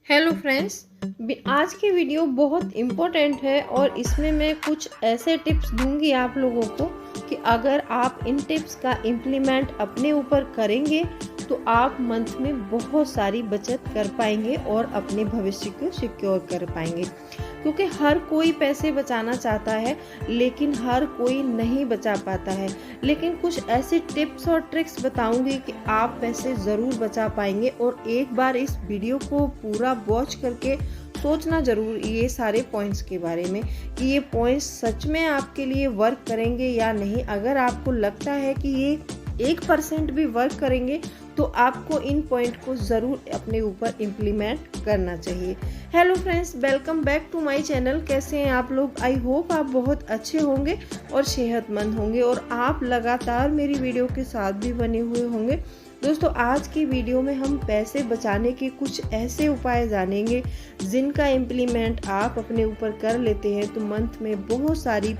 Hello friends. आज की video बहुत इम्पोर्टेंट है और इसमें मैं कुछ ऐसे टिप्स दूंगी आप लोगों को कि अगर आप इन टिप्स का इम्प्लीमेंट अपने ऊपर करेंगे तो आप मंथ में बहुत सारी बचत कर पाएंगे और अपने भविष्य को सिक्योर कर पाएंगे। क्योंकि हर कोई पैसे बचाना चाहता है लेकिन हर कोई नहीं बचा पाता है। लेकिन कुछ ऐसे टिप्स और ट्रिक्स बताऊंगी कि आप पैसे ज़रूर बचा पाएंगे। और एक बार इस वीडियो को पूरा वॉच करके सोचना ज़रूर ये सारे पॉइंट्स के बारे में कि ये पॉइंट्स सच में आपके लिए वर्क करेंगे या नहीं। अगर आपको लगता है कि ये 1% भी वर्क करेंगे तो आपको इन पॉइंट को ज़रूर अपने ऊपर इम्प्लीमेंट करना चाहिए। Hello friends, welcome back to my channel. कैसे हैं आप लोग? आई होप आप बहुत अच्छे होंगे और सेहतमंद होंगे और आप लगातार मेरी वीडियो के साथ भी बने हुए होंगे। दोस्तों, आज की वीडियो में हम पैसे बचाने के कुछ ऐसे उपाय जानेंगे जिनका इम्प्लीमेंट आप अपने ऊपर कर लेते हैं तो मंथ में बहुत सारी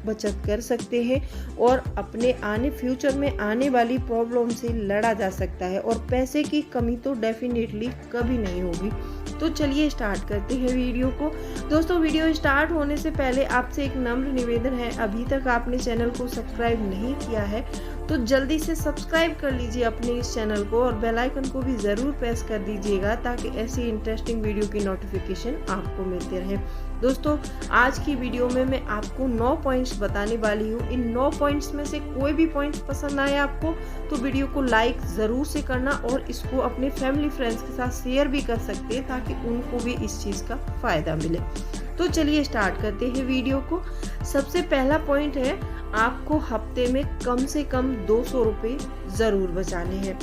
बचत कर सकते हैं और अपने फ्यूचर में आने वाली प्रॉब्लम से लड़ा जा सकता है और पैसे की कमी तो डेफिनेटली कभी नहीं होगी। तो चलिए स्टार्ट करते हैं वीडियो को। दोस्तों, वीडियो स्टार्ट होने से पहले आपसे एक नम्र निवेदन है, अभी तक आपने चैनल को सब्सक्राइब नहीं किया है तो जल्दी से सब्सक्राइब कर लीजिए अपने इस चैनल को और बेल आइकन को भी ज़रूर प्रेस कर दीजिएगा ताकि ऐसी इंटरेस्टिंग वीडियो की नोटिफिकेशन आपको मिलते रहे। दोस्तों, आज की वीडियो में मैं आपको 9 पॉइंट्स बताने वाली हूँ। इन 9 पॉइंट्स में से कोई भी पॉइंट्स पसंद आए आपको तो वीडियो को लाइक ज़रूर से करना और इसको अपने फैमिली फ्रेंड्स के साथ शेयर भी कर सकते हैं ताकि उनको भी इस चीज़ का फ़ायदा मिले। तो चलिए स्टार्ट करते हैं वीडियो को। सबसे पहला पॉइंट है, आपको हफ्ते में कम से कम 200 रुपये ज़रूर बचाने हैं।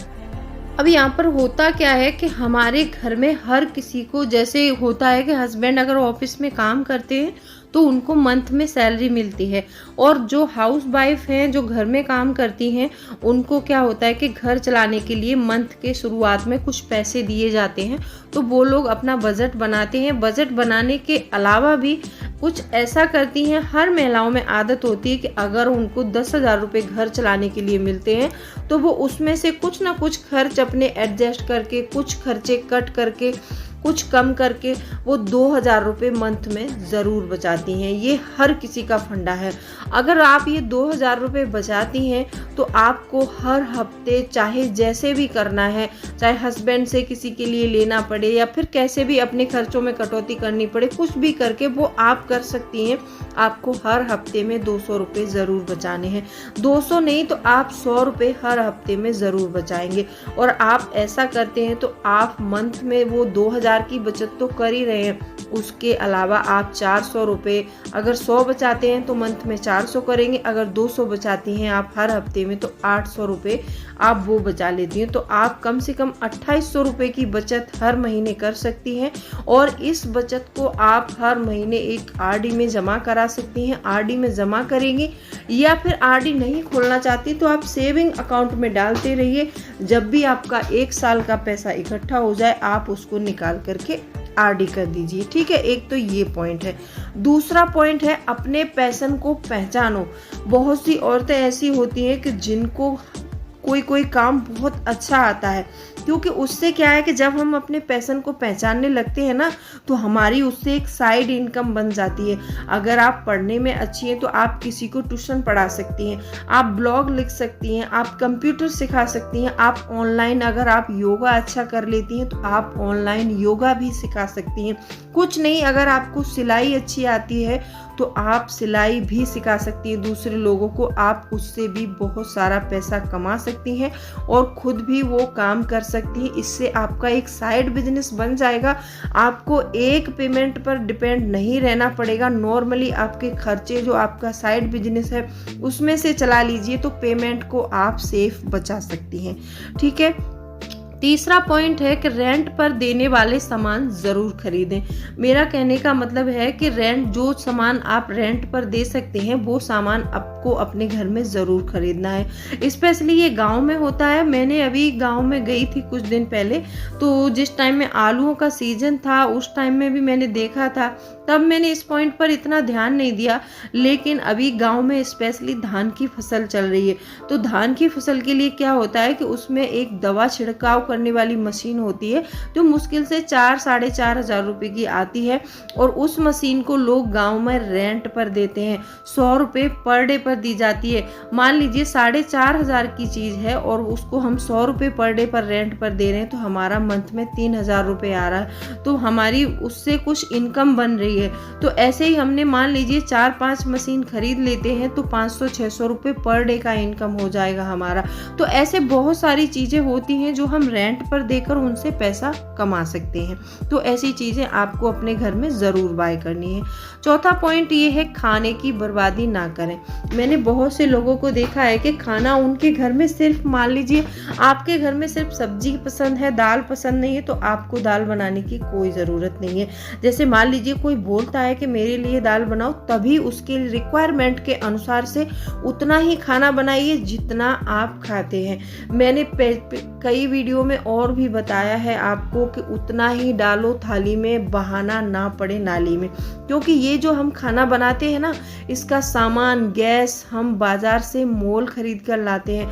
अब यहाँ पर होता क्या है कि हमारे घर में हर किसी को जैसे होता है कि हस्बैंड अगर ऑफिस में काम करते हैं तो उनको मंथ में सैलरी मिलती है और जो हाउस वाइफ हैं जो घर में काम करती हैं उनको क्या होता है कि घर चलाने के लिए मंथ के शुरुआत में कुछ पैसे दिए जाते हैं तो वो लोग अपना बजट बनाते हैं। बजट बनाने के अलावा भी कुछ ऐसा करती हैं, हर महिलाओं में आदत होती है कि अगर उनको 10,000 रुपये घर चलाने के लिए मिलते हैं तो वो उसमें से कुछ ना कुछ खर्च अपने एडजस्ट करके, कुछ खर्चे कट करके, कुछ कम करके वो 2,000 रुपये मंथ में ज़रूर बचाती हैं। ये हर किसी का फंडा है। अगर आप ये 2,000 रुपये बचाती हैं तो आपको हर हफ्ते चाहे जैसे भी करना है, चाहे हस्बैंड से किसी के लिए लेना पड़े या फिर कैसे भी अपने खर्चों में कटौती करनी पड़े, कुछ भी करके वो आप कर सकती हैं। आपको हर हफ्ते में 200 रुपये ज़रूर बचाने हैं। 200 नहीं तो आप 100 रुपये हर हफ्ते में ज़रूर बचाएंगे और आप ऐसा करते हैं तो आप मंथ में वो 2,000 की बचत तो कर ही रहे हैं। उसके अलावा आप 400 रुपये, अगर 100 बचाते हैं तो मंथ में 400 करेंगे, अगर 200 बचाती हैं आप हर हफ्ते में तो 800 रुपये आप वो बचा लेती हैं। तो आप कम से कम 2800 रुपये की बचत हर महीने कर सकती हैं और इस बचत को आप हर महीने एक आरडी में जमा करा सकती हैं। आरडी में जमा करेंगी या फिर आरडी नहीं खोलना चाहती तो आप सेविंग अकाउंट में डालते रहिए। जब भी आपका 1 साल का पैसा इकट्ठा हो जाए आप उसको निकाल करके आरडी कर दीजिए। ठीक है, एक तो ये पॉइंट है। दूसरा पॉइंट है, अपने पैशन को पहचानो। बहुत सी औरतें ऐसी होती हैं कि जिनको कोई काम बहुत अच्छा आता है, क्योंकि उससे क्या है कि जब हम अपने पैशन को पहचानने लगते हैं ना तो हमारी उससे एक साइड इनकम बन जाती है। अगर आप पढ़ने में अच्छी हैं तो आप किसी को ट्यूशन पढ़ा सकती हैं, आप ब्लॉग लिख सकती हैं, आप कंप्यूटर सिखा सकती हैं, आप ऑनलाइन अगर आप योगा अच्छा कर लेती हैं तो आप ऑनलाइन योगा भी सिखा सकती हैं। कुछ नहीं, अगर आपको सिलाई अच्छी आती है तो आप सिलाई भी सिखा सकती हैं दूसरे लोगों को। आप उससे भी बहुत सारा पैसा कमा सकती हैं और खुद भी वो काम कर सकती हैं। इससे आपका एक साइड बिजनेस बन जाएगा। आपको एक पेमेंट पर डिपेंड नहीं रहना पड़ेगा। नॉर्मली आपके खर्चे जो आपका साइड बिजनेस है उसमें से चला लीजिए तो पेमेंट को आप सेफ बचा सकती हैं। ठीक है। तीसरा पॉइंट है कि रेंट पर देने वाले सामान ज़रूर खरीदें। मेरा कहने का मतलब है कि जो सामान आप रेंट पर दे सकते हैं वो सामान आपको अपने घर में ज़रूर खरीदना है। स्पेशली ये गांव में होता है। मैंने अभी गांव में गई थी कुछ दिन पहले, तो जिस टाइम में आलूओं का सीजन था उस टाइम में भी मैंने देखा था तब मैंने इस पॉइंट पर इतना ध्यान नहीं दिया, लेकिन अभी गांव में स्पेशली धान की फसल चल रही है। तो धान की फसल के लिए क्या होता है कि उसमें एक दवा छिड़काव करने वाली मशीन होती है जो मुश्किल से 4-4.5 हज़ार रुपये की आती है, और उस मशीन को लोग गांव में रेंट पर देते हैं। 100 रुपये पर डे पर दी जाती है। मान लीजिए 4.5 हज़ार की चीज़ है और उसको हम 100 रुपये पर डे पर रेंट पर दे रहे हैं, तो हमारा मंथ में 3,000 रुपये आ रहा है, तो हमारी उससे कुछ इनकम बन रही है। तो ऐसे ही हमने मान लीजिए 4-5 मशीन खरीद लेते हैं तो 500-600 रुपये पर डे का इनकम हो जाएगा हमारा। तो ऐसे बहुत सारी चीज़ें होती हैं जो हम रेंट पर देकर उनसे पैसा कमा सकते हैं। तो ऐसी चीज़ें आपको अपने घर में ज़रूर बाय करनी है। चौथा पॉइंट ये है, खाने की बर्बादी ना करें। मैंने बहुत से लोगों को देखा है कि खाना उनके घर में सिर्फ, मान लीजिए आपके घर में सिर्फ सब्जी पसंद है, दाल पसंद नहीं है, तो आपको दाल बनाने की कोई ज़रूरत नहीं है। जैसे मान लीजिए कोई बोलता है कि मेरे लिए दाल बनाओ, तभी उसके रिक्वायरमेंट के अनुसार से उतना ही खाना बनाइए जितना आप खाते हैं। मैंने कई वीडियो में और भी बताया है आपको कि उतना ही डालो थाली में, बहाना ना पड़े नाली में। क्योंकि ये जो हम खाना बनाते हैं ना, इसका सामान, गैस हम बाजार से मोल खरीद कर लाते हैं,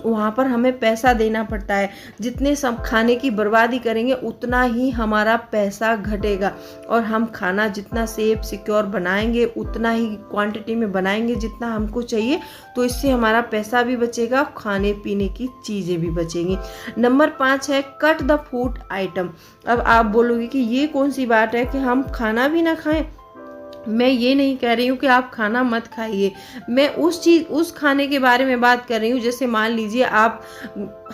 वहाँ पर हमें पैसा देना पड़ता है। जितने सब खाने की बर्बादी करेंगे उतना ही हमारा पैसा घटेगा, और हम खाना जितना सेफ सिक्योर बनाएंगे, उतना ही क्वांटिटी में बनाएंगे जितना हमको चाहिए, तो इससे हमारा पैसा भी बचेगा, खाने पीने की चीज़ें भी बचेंगी। नंबर 5 है, कट द फूड आइटम। अब आप बोलोगे कि ये कौन सी बात है कि हम खाना भी ना खाएं। मैं ये नहीं कह रही हूँ कि आप खाना मत खाइए, मैं उस खाने के बारे में बात कर रही हूँ। जैसे मान लीजिए आप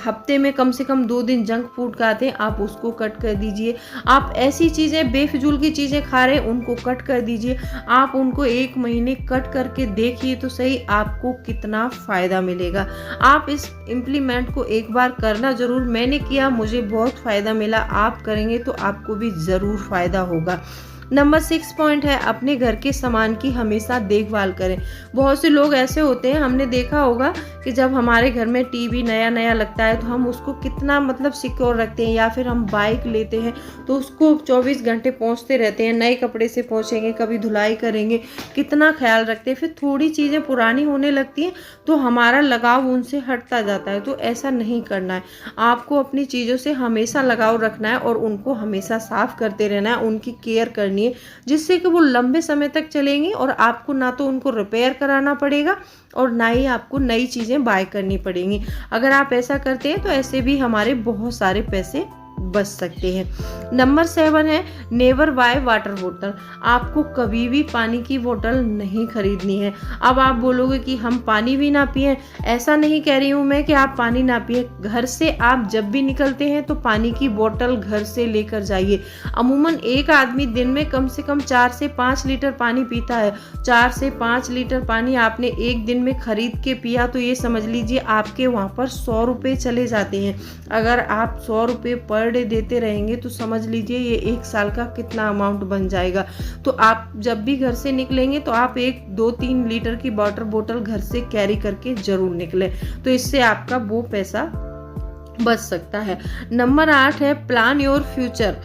हफ्ते में कम से कम 2 दिन जंक फूड खाते हैं, आप उसको कट कर दीजिए। आप ऐसी चीज़ें, बेफिजूल की चीज़ें खा रहे हैं, उनको कट कर दीजिए। आप उनको 1 महीने कट करके देखिए तो सही, आपको कितना फ़ायदा मिलेगा। आप इस इम्प्लीमेंट को एक बार करना ज़रूर। मैंने किया, मुझे बहुत फ़ायदा मिला। आप करेंगे तो आपको भी ज़रूर फ़ायदा होगा। नंबर 6 पॉइंट है, अपने घर के सामान की हमेशा देखभाल करें। बहुत से लोग ऐसे होते हैं, हमने देखा होगा कि जब हमारे घर में टीवी नया नया लगता है तो हम उसको कितना सिक्योर रखते हैं, या फिर हम बाइक लेते हैं तो उसको 24 घंटे पोंछते रहते हैं, नए कपड़े से पोंछेंगे, कभी धुलाई करेंगे, कितना ख्याल रखते हैं। फिर थोड़ी चीज़ें पुरानी होने लगती हैं तो हमारा लगाव उनसे हटता जाता है। तो ऐसा नहीं करना है। आपको अपनी चीज़ों से हमेशा लगाव रखना है और उनको हमेशा साफ करते रहना है, उनकी केयर करनी है, जिससे कि वो लंबे समय तक चलेंगी और आपको ना तो उनको रिपेयर कराना पड़ेगा और ना ही आपको नई चीज़ें बाय करनी पड़ेंगी। अगर आप ऐसा करते हैं तो ऐसे भी हमारे बहुत सारे पैसे बच सकते हैं। नंबर 7 है, नेवर बाय वाटर बोतल। आपको कभी भी पानी की बोतल नहीं खरीदनी है। अब आप बोलोगे कि हम पानी भी ना पिए, ऐसा नहीं कह रही हूँ मैं कि आप पानी ना पिए। घर से आप जब भी निकलते हैं तो पानी की बोतल घर से लेकर जाइए। अमूमन एक आदमी दिन में कम से कम 4 से 5 लीटर पानी पीता है। 4 से 5 लीटर पानी आपने एक दिन में खरीद के पिया तो ये समझ लीजिए आपके वहाँ पर 100 रुपये चले जाते हैं। अगर आप 100 रुपये पर डे देते रहेंगे तो समझ लीजिए ये 1 साल का कितना अमाउंट बन जाएगा। तो आप जब भी घर से निकलेंगे तो आप 1-2-3 लीटर की वाटर बोतल घर से कैरी करके जरूर निकलें, तो इससे आपका वो पैसा बच सकता है। नंबर 8 है, प्लान योर फ्यूचर।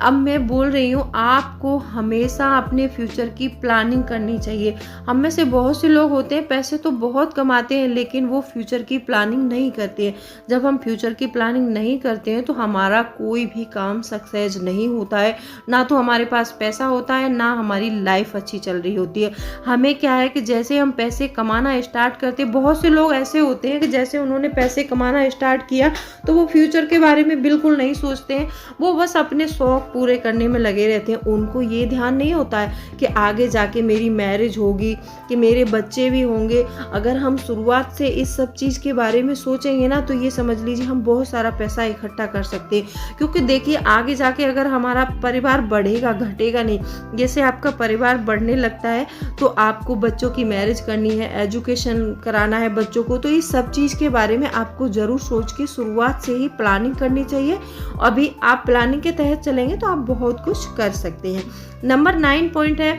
अब मैं बोल रही हूँ, आपको हमेशा अपने फ्यूचर की प्लानिंग करनी चाहिए। हम में से बहुत से लोग होते हैं, पैसे तो बहुत कमाते हैं लेकिन वो फ्यूचर की प्लानिंग नहीं करते हैं। जब हम फ्यूचर की प्लानिंग नहीं करते हैं तो हमारा कोई भी काम सक्सेस नहीं होता है, ना तो हमारे पास पैसा होता है, ना हमारी लाइफ अच्छी चल रही होती है। हमें क्या है कि जैसे हम पैसे कमाना स्टार्ट करते, बहुत से लोग ऐसे होते हैं कि जैसे उन्होंने पैसे कमाना स्टार्ट किया तो वो फ्यूचर के बारे में बिल्कुल नहीं सोचते हैं, वो बस अपने शौक पूरे करने में लगे रहते हैं। उनको ये ध्यान नहीं होता है कि आगे जाके मेरी मैरिज होगी, कि मेरे बच्चे भी होंगे। अगर हम शुरुआत से इस सब चीज़ के बारे में सोचेंगे ना तो ये समझ लीजिए हम बहुत सारा पैसा इकट्ठा कर सकते हैं। क्योंकि देखिए आगे जाके अगर हमारा परिवार बढ़ेगा, घटेगा नहीं। जैसे आपका परिवार बढ़ने लगता है तो आपको बच्चों की मैरिज करनी है, एजुकेशन कराना है बच्चों को, तो इस सब चीज़ के बारे में आपको ज़रूर सोच के शुरुआत से ही प्लानिंग करनी चाहिए। अभी आप प्लानिंग के तहत चलेंगे तो आप बहुत कुछ कर सकते हैं। नंबर 9 पॉइंट है,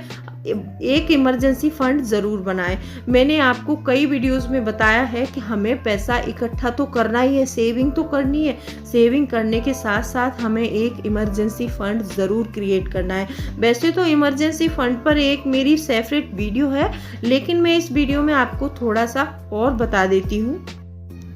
एक इमरजेंसी फंड ज़रूर बनाएं। मैंने आपको कई वीडियोस में बताया है कि हमें पैसा इकट्ठा तो करना ही है, सेविंग तो करनी है। सेविंग करने के साथ साथ हमें एक इमरजेंसी फंड ज़रूर क्रिएट करना है। वैसे तो इमरजेंसी फंड पर एक मेरी सेपरेट वीडियो है, लेकिन मैं इस वीडियो में आपको थोड़ा सा और बता देती हूँ।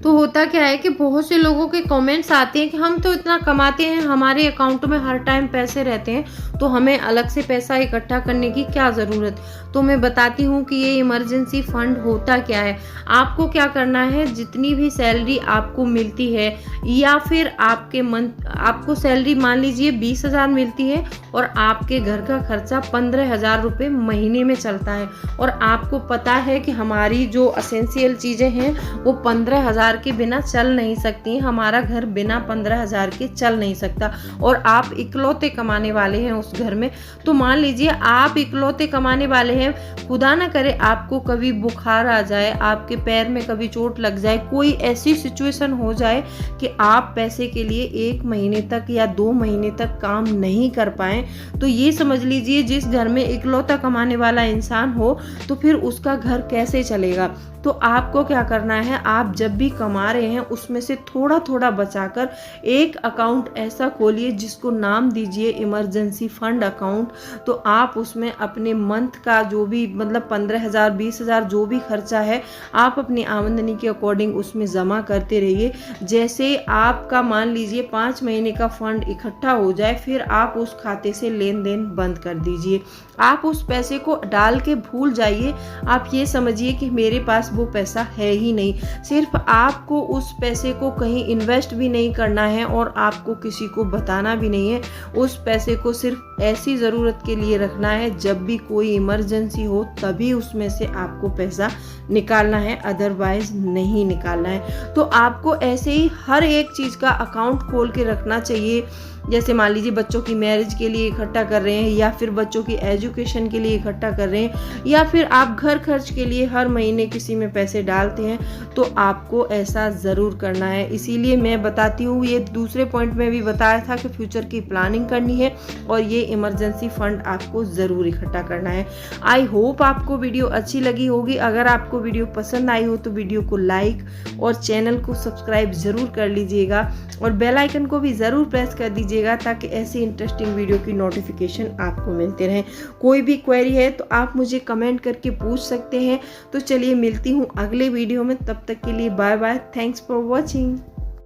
तो होता क्या है कि बहुत से लोगों के कमेंट्स आते हैं कि हम तो इतना कमाते हैं, हमारे अकाउंट में हर टाइम पैसे रहते हैं, तो हमें अलग से पैसा इकट्ठा करने की क्या ज़रूरत। तो मैं बताती हूँ कि ये इमरजेंसी फंड होता क्या है। आपको क्या करना है, जितनी भी सैलरी आपको मिलती है या फिर आपको सैलरी मान लीजिए 20,000 मिलती है और आपके घर का खर्चा 15,000 रुपये महीने में चलता है, और आपको पता है कि हमारी जो असेंशियल चीज़ें हैं वो 15,000 के बिना चल नहीं सकती। हमारा घर बिना 15,000 के चल नहीं सकता, और आप इकलौते कमाने वाले हैं उस घर में। तो मान लीजिए आप इकलौते कमाने वाले हैं, खुदा ना करे आपको कभी बुखार आ जाए, आपके पैर में कभी चोट लग जाए, कोई ऐसी सिचुएशन हो जाए कि आप पैसे के लिए 1 महीने तक या 2 महीने तक काम नहीं कर पाए, तो ये समझ लीजिए जिस घर में इकलौता कमाने वाला इंसान हो तो फिर उसका घर कैसे चलेगा। तो आपको क्या करना है, आप जब भी कमा रहे हैं उसमें से थोड़ा थोड़ा बचाकर एक अकाउंट ऐसा खोलिए जिसको नाम दीजिए इमरजेंसी फंड अकाउंट। तो आप उसमें अपने मंथ का जो भी मतलब 15,000 20,000 जो भी खर्चा है आप अपनी आमदनी के अकॉर्डिंग उसमें जमा करते रहिए। जैसे आपका मान लीजिए 5 महीने का फंड इकट्ठा हो जाए, फिर आप उस खाते से लेन देन बंद कर दीजिए। आप उस पैसे को डाल के भूल जाइए। आप ये समझिए कि मेरे पास वो पैसा है ही नहीं। सिर्फ आपको उस पैसे को कहीं इन्वेस्ट भी नहीं करना है और आपको किसी को बताना भी नहीं है। उस पैसे को सिर्फ ऐसी ज़रूरत के लिए रखना है, जब भी कोई इमरजेंसी हो तभी उसमें से आपको पैसा निकालना है, अदरवाइज नहीं निकालना है। तो आपको ऐसे ही हर एक चीज़ का अकाउंट खोल के रखना चाहिए। जैसे मान लीजिए बच्चों की मैरिज के लिए इकट्ठा कर रहे हैं, या फिर बच्चों की एजुकेशन के लिए इकट्ठा कर रहे हैं, या फिर आप घर खर्च के लिए हर महीने किसी में पैसे डालते हैं, तो आपको ऐसा ज़रूर करना है। इसीलिए मैं बताती हूँ, ये दूसरे पॉइंट में भी बताया था कि फ्यूचर की प्लानिंग करनी है और ये इमरजेंसी फंड आपको ज़रूर इकट्ठा करना है। आई होप आपको वीडियो अच्छी लगी होगी। अगर आपको वीडियो पसंद आई हो तो वीडियो को लाइक और चैनल को सब्सक्राइब ज़रूर कर लीजिएगा, और बेल आइकन को भी ज़रूर प्रेस कर दीजिएगा ताकि ऐसी इंटरेस्टिंग वीडियो की नोटिफिकेशन आपको मिलते रहें। कोई भी क्वेरी है तो आप मुझे कमेंट करके पूछ सकते हैं। तो चलिए मिलती हूँ अगले वीडियो में, तब तक के लिए bye bye. Thanks for watching.